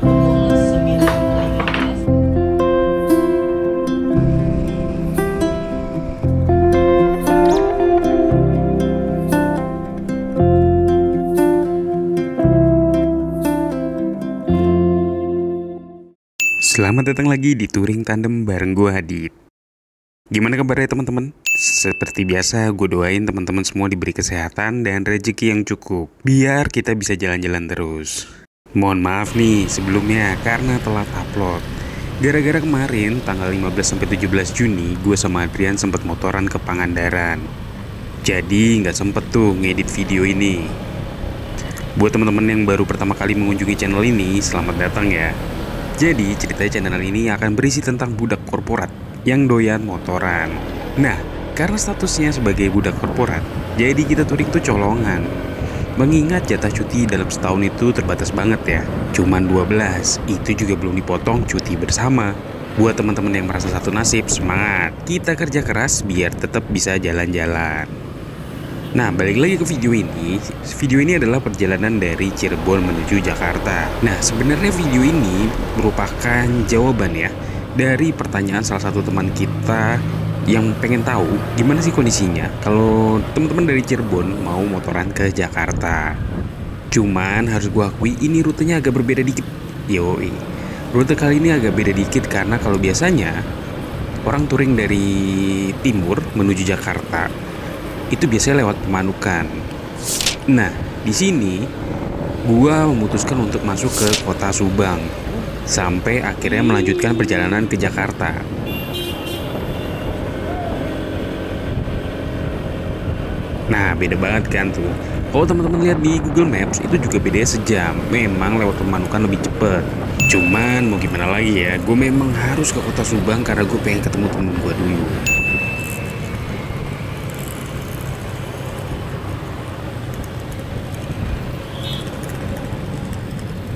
pukul 9.15. Selamat datang lagi di Touring Tandem bareng gue Hadid. Gimana kabarnya teman-teman? Seperti biasa gue doain teman-teman semua diberi kesehatan dan rezeki yang cukup biar kita bisa jalan-jalan terus. Mohon maaf nih sebelumnya karena telat upload. Gara-gara kemarin tanggal 15-17 Juni gue sama Adrian sempat motoran ke Pangandaran. Jadi nggak sempet tuh ngedit video ini. Buat teman-teman yang baru pertama kali mengunjungi channel ini, selamat datang ya. Jadi cerita channel ini akan berisi tentang budak korporat yang doyan motoran. Nah, karena statusnya sebagai budak korporat, jadi kita touring tuh colongan. Mengingat jatah cuti dalam setahun itu terbatas banget ya, cuman 12, itu juga belum dipotong cuti bersama. Buat teman-teman yang merasa satu nasib, semangat, kita kerja keras biar tetap bisa jalan-jalan. Nah, balik lagi ke video ini. Video ini adalah perjalanan dari Cirebon menuju Jakarta. Nah, sebenarnya video ini merupakan jawaban ya dari pertanyaan salah satu teman kita yang pengen tahu gimana sih kondisinya kalau teman-teman dari Cirebon mau motoran ke Jakarta. Cuman harus gua akui ini rutenya agak berbeda dikit. Yoi. Rute kali ini agak beda dikit karena kalau biasanya orang touring dari timur menuju Jakarta itu biasanya lewat Pemanukan. Nah, di sini gua memutuskan untuk masuk ke kota Subang sampai akhirnya melanjutkan perjalanan ke Jakarta. Nah, beda banget kan tuh. Kalau teman-teman lihat di Google Maps itu juga bedanya sejam. Memang lewat Pemanukan lebih cepet. Cuman mau gimana lagi ya, gue memang harus ke kota Subang karena gue pengen ketemu temen gue dulu.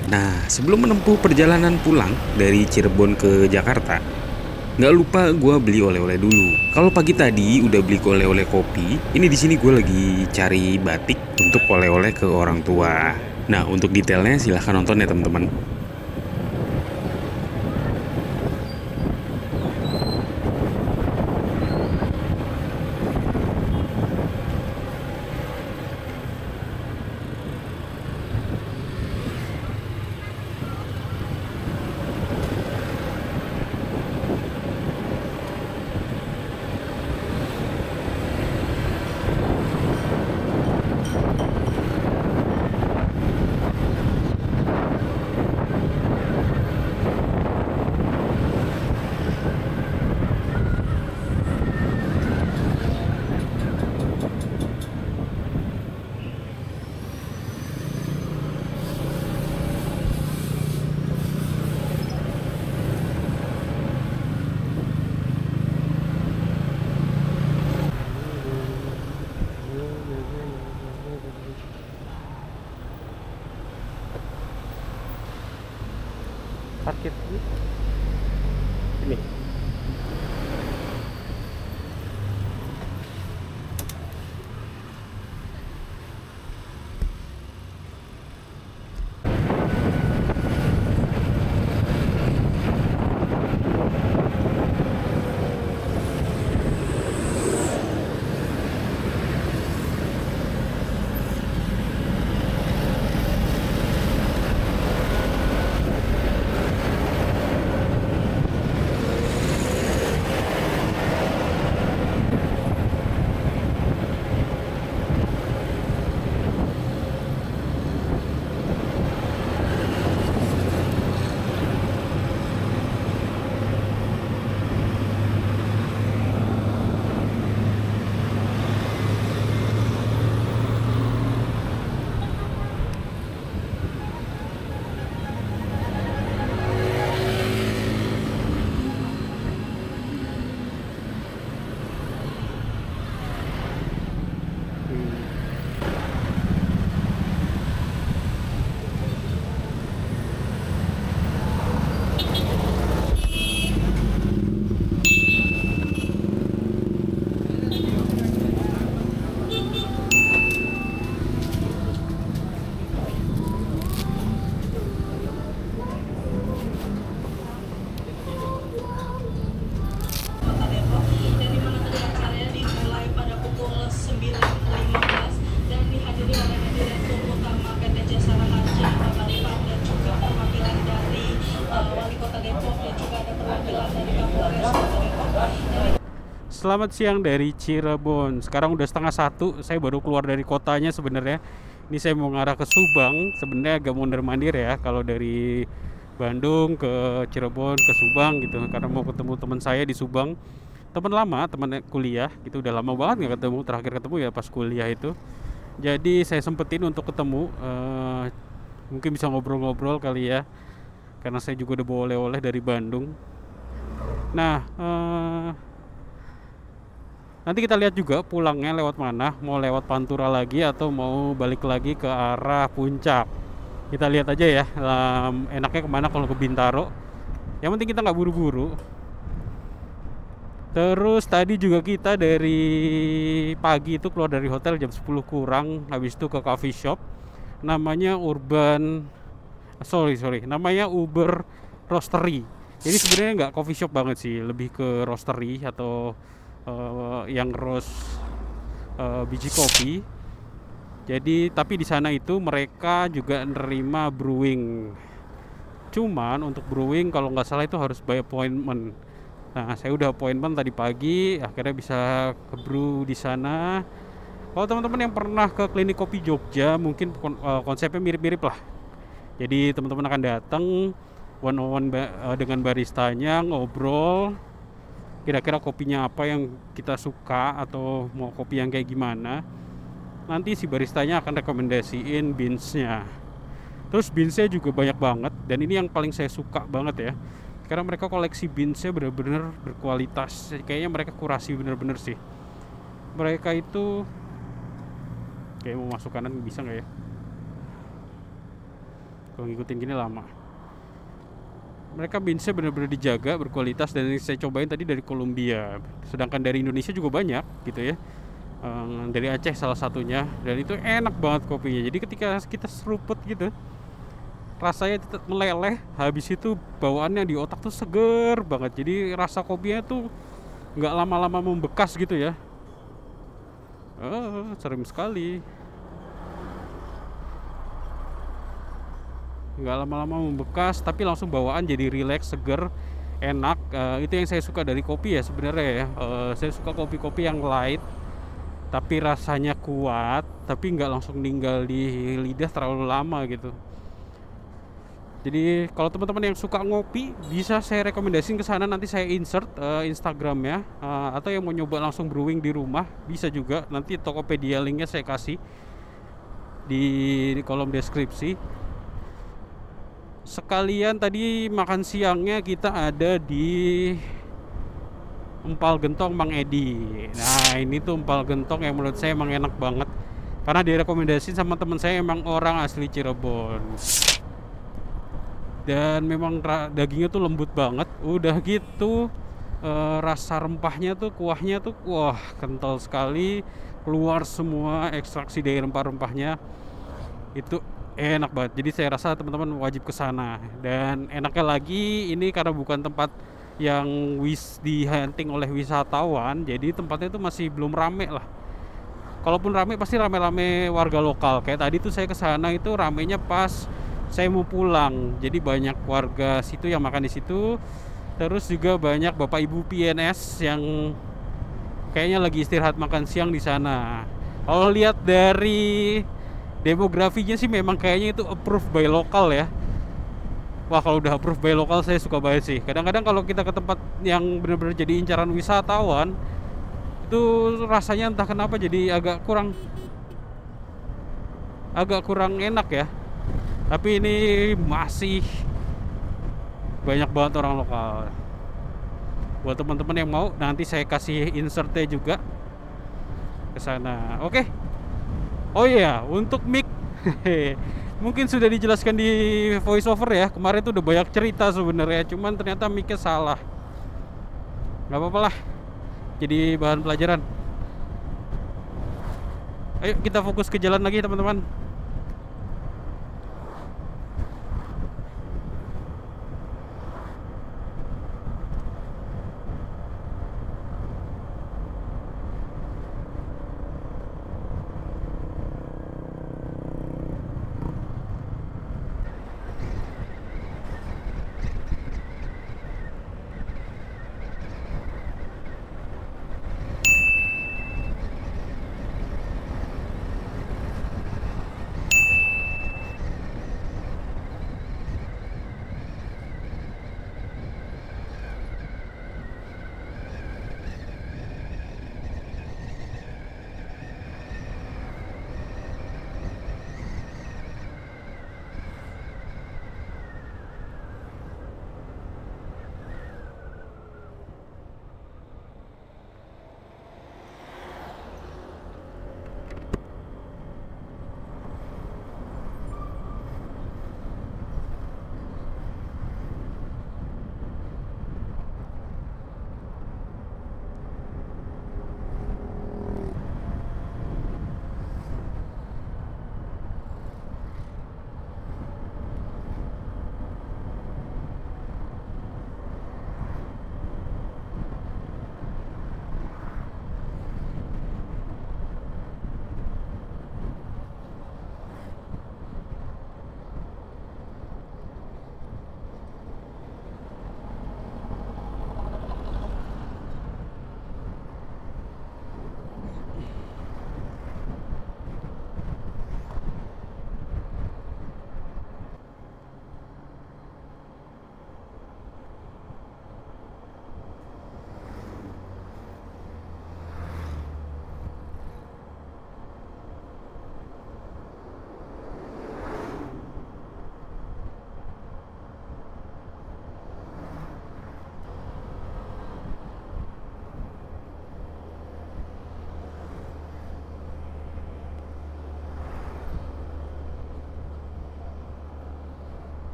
Nah, sebelum menempuh perjalanan pulang dari Cirebon ke Jakarta, nggak lupa gue beli oleh-oleh dulu. Kalau pagi tadi udah beli oleh-oleh kopi, ini di sini gue lagi cari batik untuk oleh-oleh ke orang tua. Nah, untuk detailnya silahkan nonton ya teman-teman. Parkir ini. Selamat siang dari Cirebon. Sekarang udah setengah satu. Saya baru keluar dari kotanya sebenarnya. Ini saya mau ngarah ke Subang. Sebenarnya agak mundur-mandir ya kalau dari Bandung ke Cirebon ke Subang gitu. Karena mau ketemu teman saya di Subang. Teman lama, teman kuliah. Itu udah lama banget nggak ketemu. Terakhir ketemu ya pas kuliah itu. Jadi saya sempetin untuk ketemu. Mungkin bisa ngobrol-ngobrol kali ya. Karena saya juga udah bawa oleh-oleh dari Bandung. Nah, nanti kita lihat juga pulangnya lewat mana, mau lewat Pantura lagi atau mau balik lagi ke arah puncak. Kita lihat aja ya, enaknya kemana kalau ke Bintaro. Yang penting kita nggak buru-buru. Terus tadi juga kita dari pagi itu keluar dari hotel jam 10 kurang, habis itu ke coffee shop. Namanya namanya Uber Roastery. Jadi sebenarnya nggak coffee shop banget sih, lebih ke roastery atau yang roast biji kopi. Jadi tapi di sana itu mereka juga nerima brewing. Cuman untuk brewing kalau nggak salah itu harus by appointment. Nah, saya udah appointment tadi pagi, akhirnya bisa ke brew di sana. Kalau teman-teman yang pernah ke klinik kopi Jogja, mungkin konsepnya mirip-mirip lah. Jadi teman-teman akan datang one on one dengan baristanya, ngobrol kira-kira kopinya apa yang kita suka atau mau kopi yang kayak gimana. Nanti si baristanya akan rekomendasiin beansnya. Terus beansnya juga banyak banget, dan ini yang paling saya suka banget ya, karena mereka koleksi beansnya benar-benar berkualitas. Kayaknya mereka kurasi bener-bener sih. Mereka itu kayak mau masuk kanan bisa nggak ya? Kalau ngikutin gini lama. Mereka beansnya benar-benar dijaga, berkualitas, dan yang saya cobain tadi dari Kolombia. Sedangkan dari Indonesia juga banyak gitu ya. Dari Aceh salah satunya, dan itu enak banget kopinya. Jadi ketika kita seruput gitu, rasanya tetap meleleh. Habis itu bawaannya di otak tuh seger banget. Jadi rasa kopinya tuh nggak lama-lama membekas gitu ya. Serem sekali. Nggak lama-lama membekas, tapi langsung bawaan jadi rileks, seger, enak. Itu yang saya suka dari kopi ya sebenarnya ya. Saya suka kopi-kopi yang light tapi rasanya kuat, tapi nggak langsung ninggal di lidah terlalu lama gitu. Jadi kalau teman-teman yang suka ngopi, bisa saya rekomendasiin ke sana. Nanti saya insert Instagramnya, atau yang mau nyoba langsung brewing di rumah bisa juga. Nanti Tokopedia linknya saya kasih di kolom deskripsi. Sekalian tadi makan siangnya kita ada di Empal Gentong Mang Edi. Nah, ini tuh empal gentong yang menurut saya emang enak banget, karena direkomendasiin sama teman saya emang orang asli Cirebon. Dan memang dagingnya tuh lembut banget. Udah gitu rasa rempahnya tuh, kuahnya tuh wah kental sekali, keluar semua ekstraksi dari rempah-rempahnya. Itu enak banget. Jadi saya rasa teman-teman wajib ke sana. Dan enaknya lagi ini karena bukan tempat yang dihunting oleh wisatawan, jadi tempatnya itu masih belum rame lah. Kalaupun rame pasti rame-rame warga lokal. Kayak tadi tuh saya ke sana itu ramenya pas saya mau pulang. Jadi banyak warga situ yang makan di situ. Terus juga banyak bapak ibu PNS yang kayaknya lagi istirahat makan siang di sana. Kalau lihat dari demografinya sih memang kayaknya itu approved by lokal ya. Wah, kalau udah approved by lokal saya suka banget sih. Kadang-kadang kalau kita ke tempat yang benar-benar jadi incaran wisatawan, itu rasanya entah kenapa jadi agak kurang enak ya. Tapi ini masih banyak banget orang lokal. Buat teman-teman yang mau, nanti saya kasih insertnya juga ke sana. Oke. Oh iya, untuk mic mungkin sudah dijelaskan di voice over ya. Kemarin tuh udah banyak cerita sebenarnya, cuman ternyata mic-nya salah. Gak apa-apa lah, jadi bahan pelajaran. Ayo kita fokus ke jalan lagi teman-teman.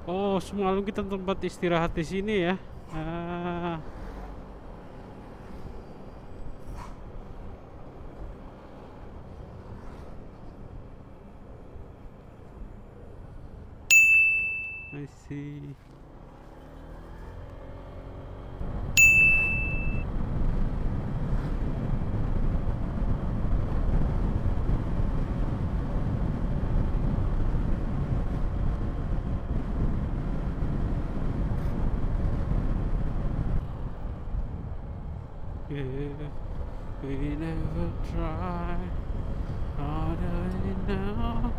Oh, semalam kita tempat istirahat di sini ya. Ah, I see. If we never try harder now.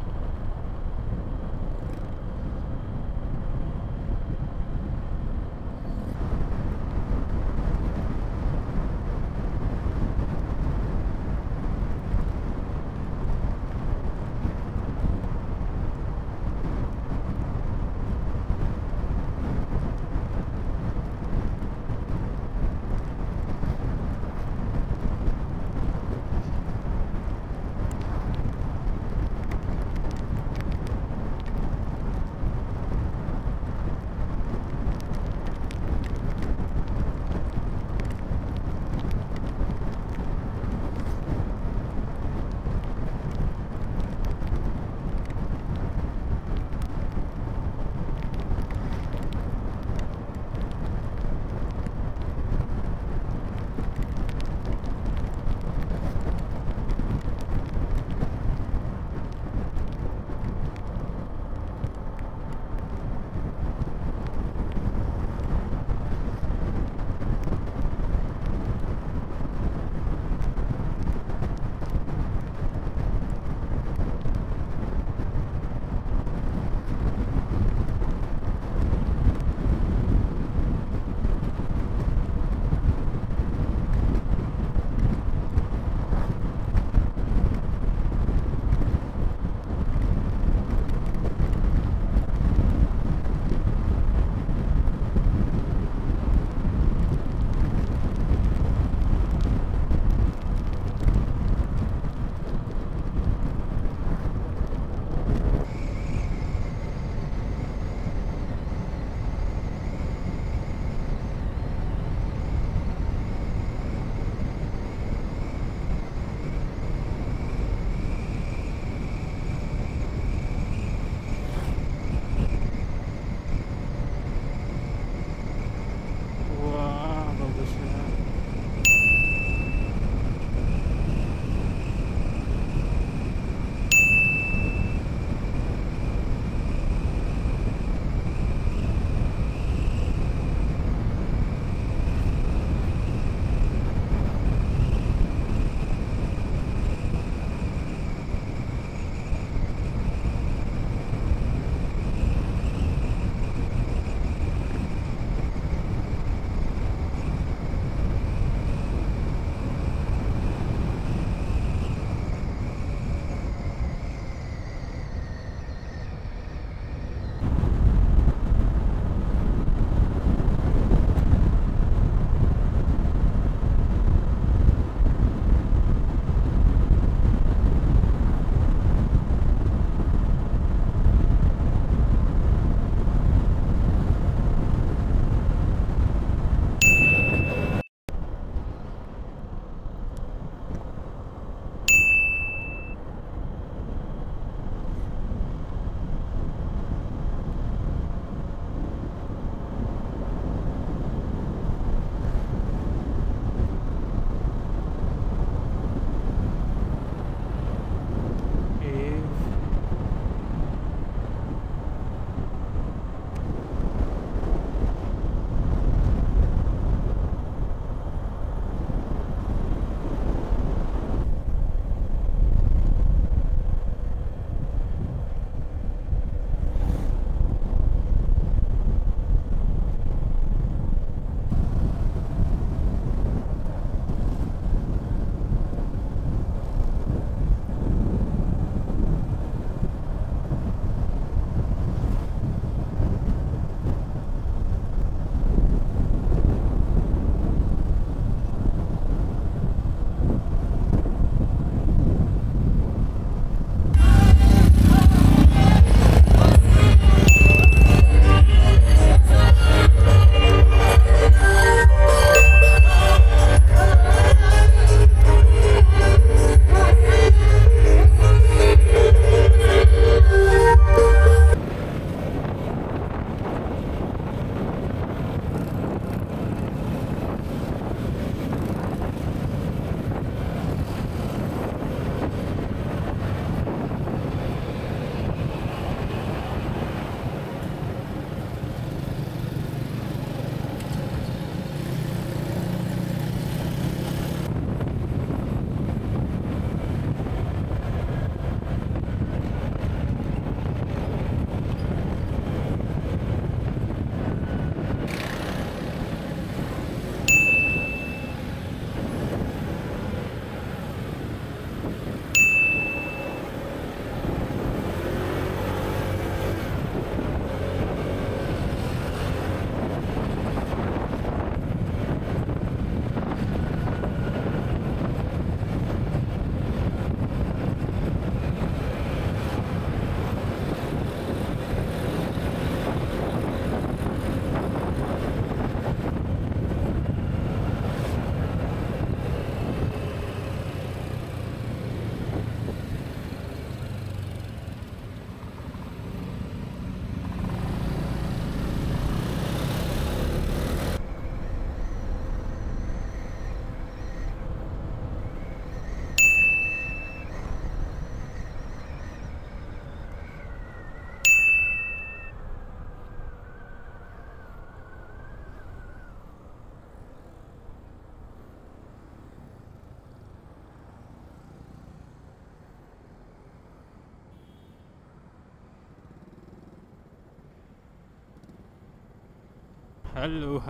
Halo,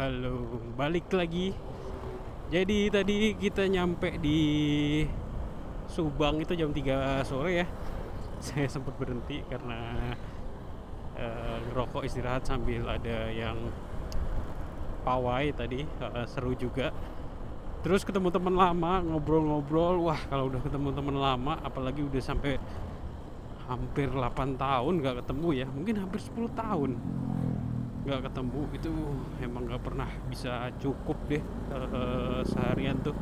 balik lagi. Jadi tadi kita nyampe di Subang itu jam 3 sore ya. Saya sempat berhenti karena ngerokok istirahat sambil ada yang pawai tadi, seru juga. Terus ketemu teman lama, ngobrol-ngobrol. Wah, kalau udah ketemu teman lama, apalagi udah sampai hampir 8 tahun nggak ketemu ya, mungkin hampir 10 tahun nggak ketemu, itu emang nggak pernah bisa cukup deh seharian tuh.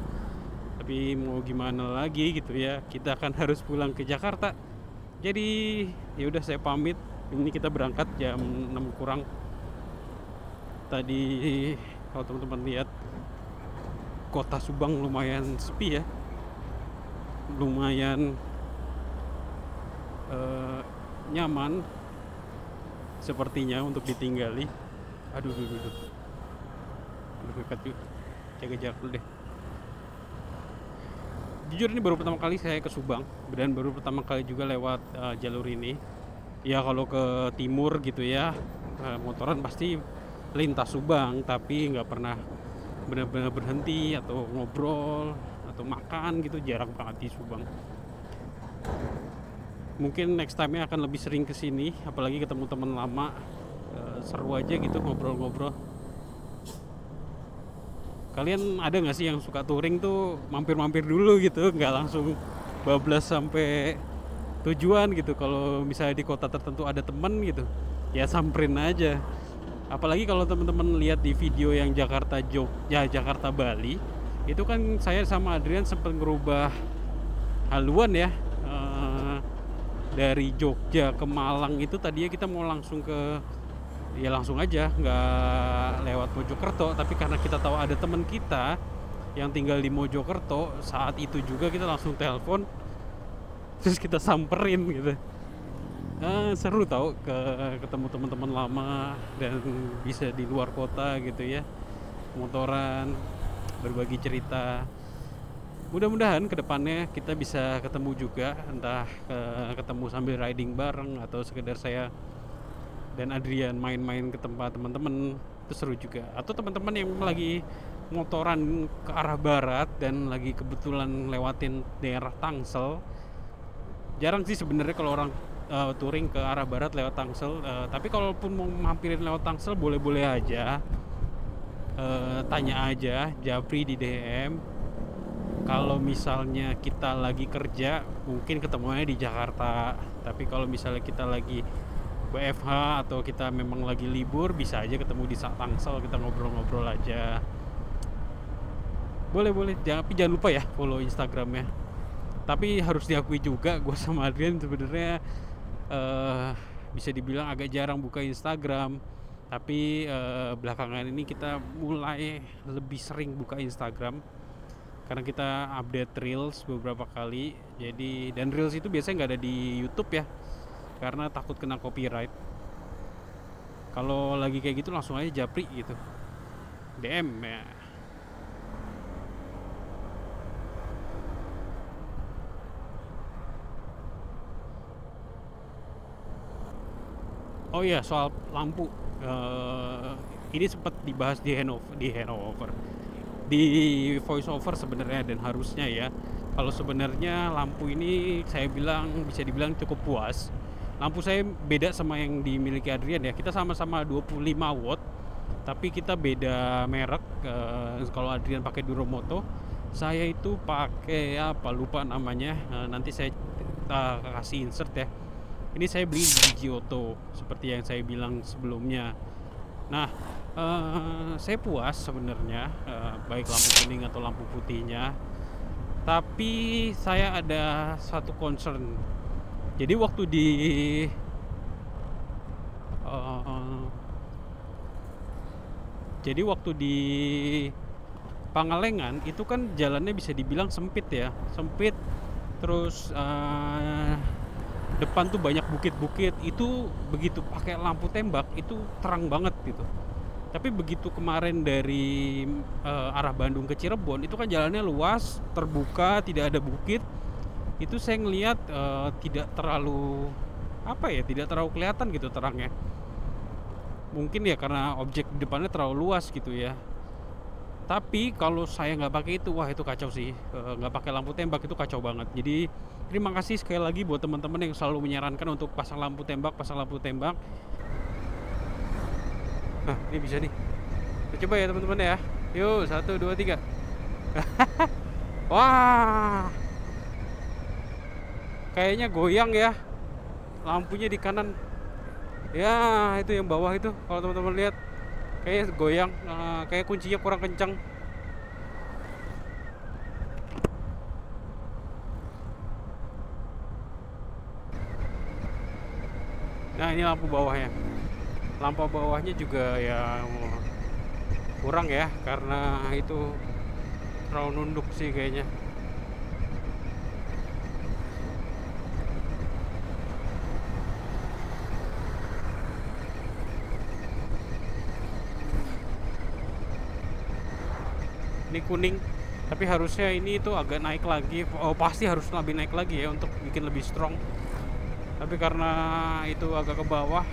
Tapi mau gimana lagi gitu ya, kita akan harus pulang ke Jakarta. Jadi ya udah, saya pamit. Ini kita berangkat jam 6 kurang. Tadi kalau teman-teman lihat, kota Subang lumayan sepi ya, lumayan nyaman sepertinya untuk ditinggali. Aduh, dekat juga, jaga jarak dulu deh. Jujur ini baru pertama kali saya ke Subang, dan baru pertama kali juga lewat jalur ini. Ya kalau ke timur gitu ya, motoran pasti lintas Subang, tapi nggak pernah benar-benar berhenti atau ngobrol atau makan gitu, jarang banget di Subang. Mungkin next time-nya akan lebih sering kesini, apalagi ketemu teman lama. Seru aja gitu ngobrol-ngobrol. Kalian ada nggak sih yang suka touring tuh mampir-mampir dulu gitu, nggak langsung bablas sampai tujuan gitu? Kalau misalnya di kota tertentu ada temen gitu, ya samperin aja. Apalagi kalau teman-teman lihat di video yang Jakarta Jogja, Jakarta Bali, itu kan saya sama Adrian sempat ngerubah haluan ya. Dari Jogja ke Malang itu tadinya kita mau langsung langsung aja, nggak lewat Mojokerto, tapi karena kita tahu ada teman kita yang tinggal di Mojokerto, saat itu juga kita langsung telepon, terus kita samperin gitu. Seru tau ketemu teman-teman lama dan bisa di luar kota gitu ya, motoran, berbagi cerita. Mudah-mudahan kedepannya kita bisa ketemu juga, entah ketemu sambil riding bareng atau sekedar saya dan Adrian main-main ke tempat teman-teman, itu seru juga. Atau teman-teman yang lagi motoran ke arah barat dan lagi kebetulan lewatin daerah Tangsel. Jarang sih sebenarnya kalau orang touring ke arah barat lewat Tangsel, tapi kalaupun mau mampirin lewat Tangsel boleh-boleh aja. Tanya aja Japri di DM. Kalau misalnya kita lagi kerja, mungkin ketemunya di Jakarta. Tapi kalau misalnya kita lagi WFH atau kita memang lagi libur, bisa aja ketemu di Tangsel, kita ngobrol-ngobrol aja. Boleh. Tapi jangan lupa ya follow Instagramnya. Tapi harus diakui juga, gue sama Adrian sebenarnya bisa dibilang agak jarang buka Instagram. Tapi belakangan ini kita mulai lebih sering buka Instagram, karena kita update reels beberapa kali. Jadi, dan reels itu biasanya nggak ada di YouTube ya, karena takut kena copyright. Kalau lagi kayak gitu langsung aja Japri gitu, DM ya. Oh iya, soal lampu, ini sempat dibahas di Hanover, di voice over sebenarnya, dan harusnya ya, kalau sebenarnya lampu ini saya bilang bisa dibilang cukup puas. Lampu saya beda sama yang dimiliki Adrian ya, kita sama-sama 25 watt tapi kita beda merek. Kalau Adrian pakai Duromoto, saya itu pakai apa lupa namanya, nanti saya kasih insert ya. Ini saya beli di Giotto seperti yang saya bilang sebelumnya. Nah, saya puas sebenarnya, baik lampu kuning atau lampu putihnya. Tapi saya ada satu concern. Jadi waktu di Pangalengan itu kan jalannya bisa dibilang sempit ya, sempit. Terus depan tuh banyak bukit-bukit. Itu begitu pakai lampu tembak itu terang banget gitu. Tapi begitu kemarin dari arah Bandung ke Cirebon, itu kan jalannya luas, terbuka, tidak ada bukit. Itu saya ngelihat tidak terlalu kelihatan gitu terangnya. mungkin ya karena objek di depannya terlalu luas gitu ya. Tapi kalau saya nggak pakai itu, wah itu kacau sih. Nggak pakai lampu tembak itu kacau banget. Jadi terima kasih sekali lagi buat teman-teman yang selalu menyarankan untuk pasang lampu tembak, pasang lampu tembak. Nah, ini bisa nih. Kita coba ya teman-teman ya. Yuk, 1, 2, 3. Wah, kayaknya goyang ya. Lampunya di kanan. Ya, itu yang bawah itu. Kalau teman-teman lihat, kayaknya goyang. Kayak kuncinya kurang kencang. Nah, ini lampu bawahnya. Lampu bawahnya juga ya kurang ya, karena itu terlalu nunduk sih kayaknya. Ini kuning, tapi harusnya ini itu agak naik lagi. Oh, pasti harus lebih naik lagi ya untuk bikin lebih strong. Tapi karena itu agak ke bawah,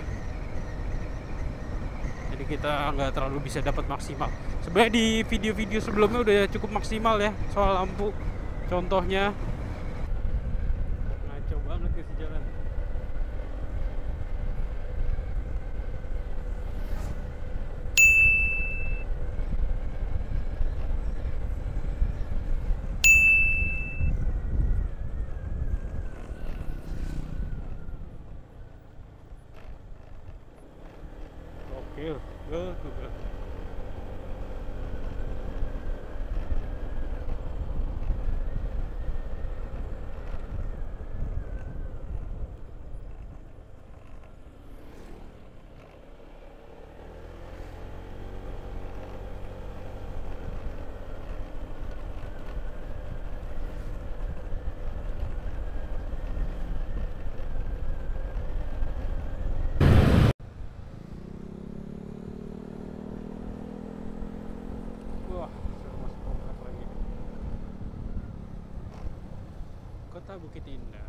jadi kita nggak terlalu bisa dapat maksimal. Sebenarnya di video-video sebelumnya udah cukup maksimal ya soal lampu. Contohnya ngaco banget ke si jalan. Oke, gokil. Wah, sudah masuk komplek lagi. Kota Bukit Indah.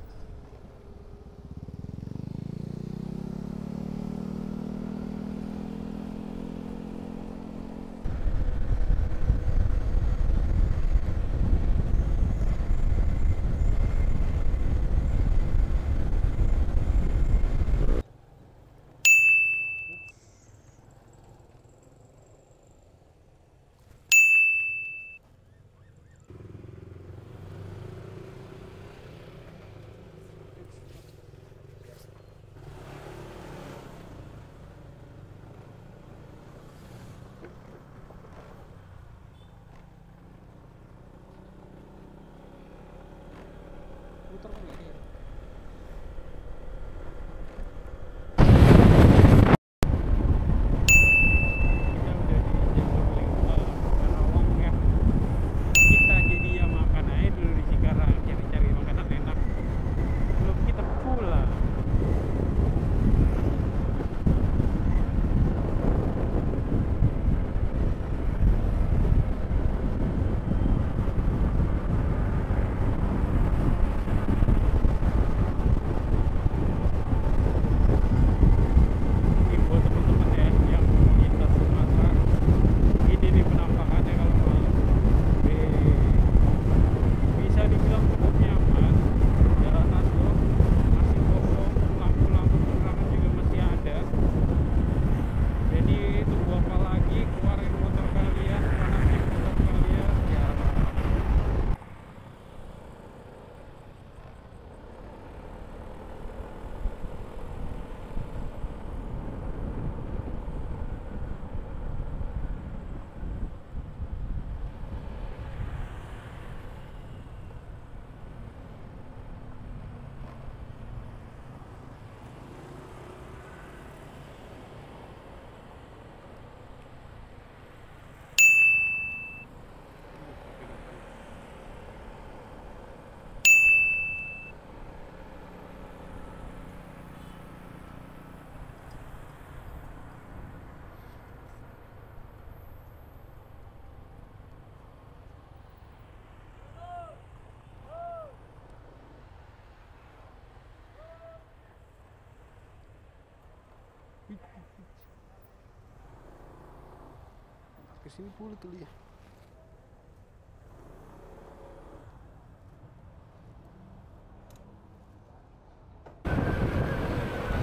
sini boleh kali ya.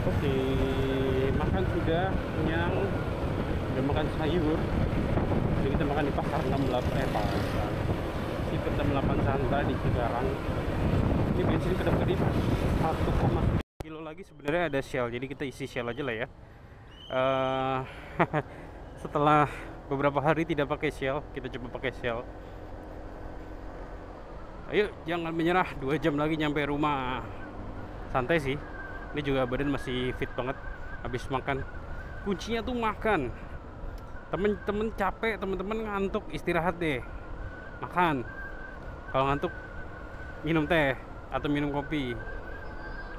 Oke, makan sudah, kenyang, udah makan sayur. Jadi kita makan di pasar 68 pasar si ke-68 Santa di Cikarang. Ini bensin kedap-kedip 1,7 kilo lagi. Sebenarnya ada Shell, jadi kita isi Shell aja lah ya. Setelah beberapa hari tidak pakai Shell, kita coba pakai Shell. Ayo, jangan menyerah, 2 jam lagi nyampe rumah. Santai sih, ini juga badan masih fit banget habis makan. Kuncinya tuh makan. Temen-temen capek, temen-temen ngantuk, istirahat deh, makan. Kalau ngantuk minum teh atau minum kopi,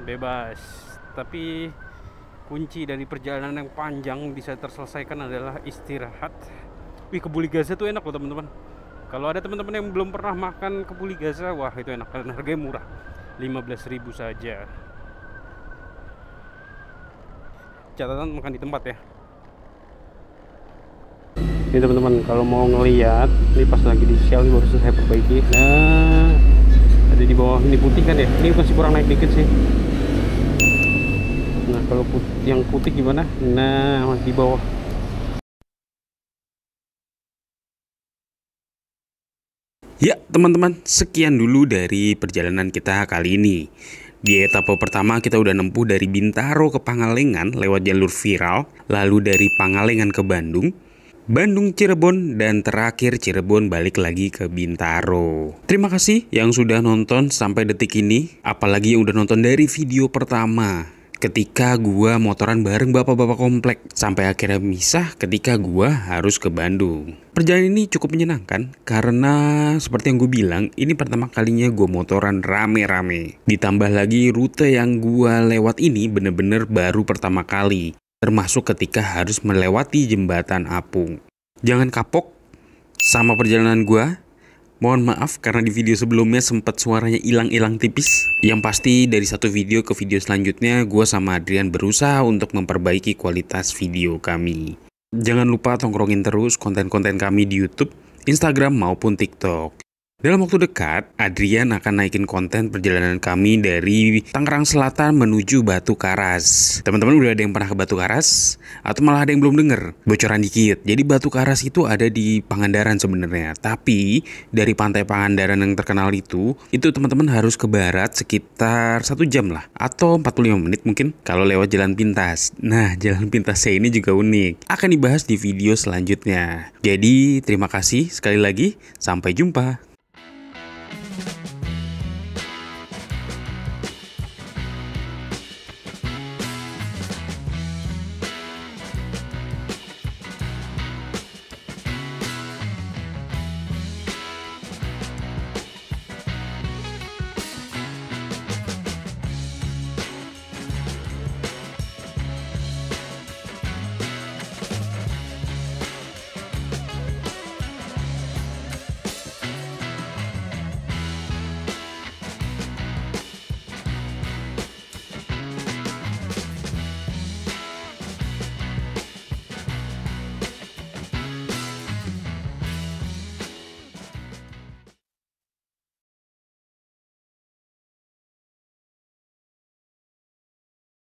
bebas. Tapi kunci dari perjalanan yang panjang bisa terselesaikan adalah istirahat. Wih, kebuli Gaza tuh enak loh teman-teman. Kalau ada teman-teman yang belum pernah makan kebuli Gaza, wah itu enak karena harganya murah, 15.000 saja. Catatan makan di tempat ya. Ini teman-teman, kalau mau ngeliat, ini pas lagi di Shell ini baru selesai perbaiki. Nah, ada di bawah ini putih kan ya. Ini masih kurang naik dikit sih. Nah, kalau yang putih gimana? Nah, masih di bawah. Ya teman-teman, sekian dulu dari perjalanan kita kali ini. Di etapa pertama kita udah nempuh dari Bintaro ke Pangalengan lewat jalur viral, lalu dari Pangalengan ke Bandung, Bandung Cirebon, dan terakhir Cirebon balik lagi ke Bintaro. Terima kasih yang sudah nonton sampai detik ini, apalagi yang udah nonton dari video pertama ketika gua motoran bareng bapak-bapak komplek sampai akhirnya misah ketika gua harus ke Bandung. Perjalanan ini cukup menyenangkan karena seperti yang gue bilang, ini pertama kalinya gue motoran rame-rame. Ditambah lagi rute yang gua lewat ini bener-bener baru pertama kali, termasuk ketika harus melewati jembatan apung. Jangan kapok sama perjalanan gua. Mohon maaf karena di video sebelumnya sempat suaranya hilang-hilang tipis. Yang pasti dari satu video ke video selanjutnya, gua sama Adrian berusaha untuk memperbaiki kualitas video kami. Jangan lupa tongkrongin terus konten-konten kami di YouTube, Instagram maupun TikTok. Dalam waktu dekat, Adrian akan naikin konten perjalanan kami dari Tangerang Selatan menuju Batu Karas. Teman-teman udah ada yang pernah ke Batu Karas? Atau malah ada yang belum denger? Bocoran dikit. Jadi Batu Karas itu ada di Pangandaran sebenarnya. Tapi dari pantai Pangandaran yang terkenal itu teman-teman harus ke barat sekitar 1 jam lah. Atau 45 menit mungkin kalau lewat jalan pintas. Nah, jalan pintasnya ini juga unik. Akan dibahas di video selanjutnya. Jadi terima kasih sekali lagi. Sampai jumpa.